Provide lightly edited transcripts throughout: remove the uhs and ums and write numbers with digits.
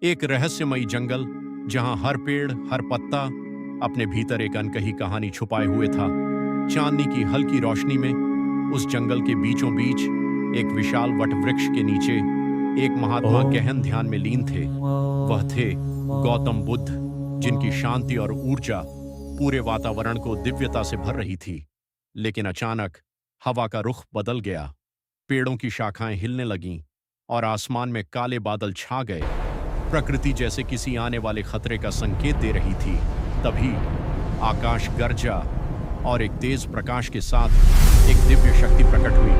एक रहस्यमयी जंगल जहां हर पेड़, हर पत्ता अपने भीतर एक अनकही कहानी छुपाए हुए था। चांदनी की हल्की रोशनी में उस जंगल के बीचों बीच एक विशाल वटवृक्ष के नीचे एक महात्मा गहन ध्यान में लीन थे। वह थे गौतम बुद्ध, जिनकी शांति और ऊर्जा पूरे वातावरण को दिव्यता से भर रही थी। लेकिन अचानक हवा का रुख बदल गया, पेड़ों की शाखाएं हिलने लगीं और आसमान में काले बादल छा गए। प्रकृति जैसे किसी आने वाले खतरे का संकेत दे रही थी। तभी आकाश गरजा और एक तेज प्रकाश के साथ एक दिव्य शक्ति प्रकट हुई।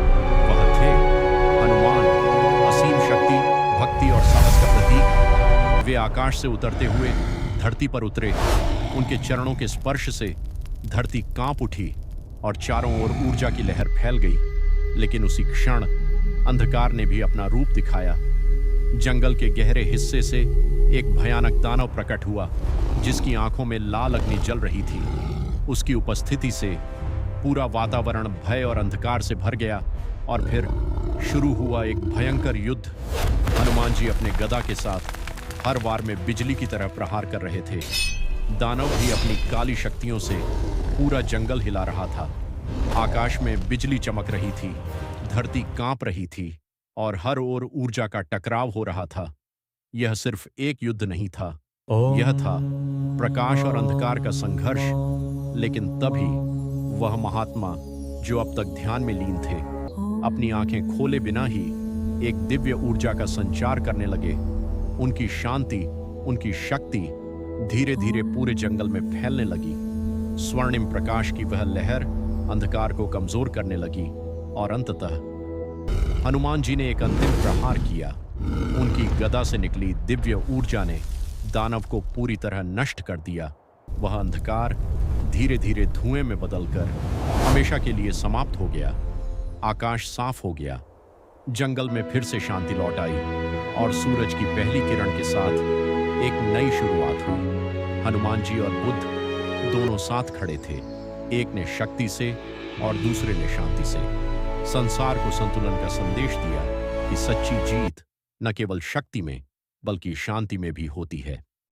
वह थे हनुमान, असीम शक्ति, भक्ति और साहस का प्रतीक। वे आकाश से उतरते हुए धरती पर उतरे। उनके चरणों के स्पर्श से धरती कांप उठी और चारों ओर ऊर्जा की लहर फैल गई। लेकिन उसी क्षण अंधकार ने भी अपना रूप दिखाया। जंगल के गहरे हिस्से से एक भयानक दानव प्रकट हुआ, जिसकी आंखों में लाल अग्नि जल रही थी। उसकी उपस्थिति से पूरा वातावरण भय और अंधकार से भर गया और फिर शुरू हुआ एक भयंकर युद्ध। हनुमान जी अपने गदा के साथ हर वार में बिजली की तरह प्रहार कर रहे थे। दानव भी अपनी काली शक्तियों से पूरा जंगल हिला रहा था। आकाश में बिजली चमक रही थी, धरती कांप रही थी और हर ओर ऊर्जा का टकराव हो रहा था। यह सिर्फ एक युद्ध नहीं था, यह था प्रकाश और अंधकार का संघर्ष। लेकिन तभी वह महात्मा, जो अब तक ध्यान में लीन थे, अपनी आंखें खोले बिना ही एक दिव्य ऊर्जा का संचार करने लगे। उनकी शांति, उनकी शक्ति धीरे धीरे पूरे जंगल में फैलने लगी। स्वर्णिम प्रकाश की वह लहर अंधकार को कमजोर करने लगी और अंततः हनुमान जी ने एक अंतिम प्रहार किया। उनकी गदा से निकली दिव्य ऊर्जा ने दानव को पूरी तरह नष्ट कर दिया। वह अंधकार धीरे धीरे धुएं में बदलकर हमेशा के लिए समाप्त हो गया। आकाश साफ हो गया, जंगल में फिर से शांति लौट आई और सूरज की पहली किरण के साथ एक नई शुरुआत हुई। हनुमान जी और बुद्ध दोनों साथ खड़े थे, एक ने शक्ति से और दूसरे ने शांति से। संसार को संतुलन का संदेश दिया कि सच्ची जीत न केवल शक्ति में बल्कि शांति में भी होती है।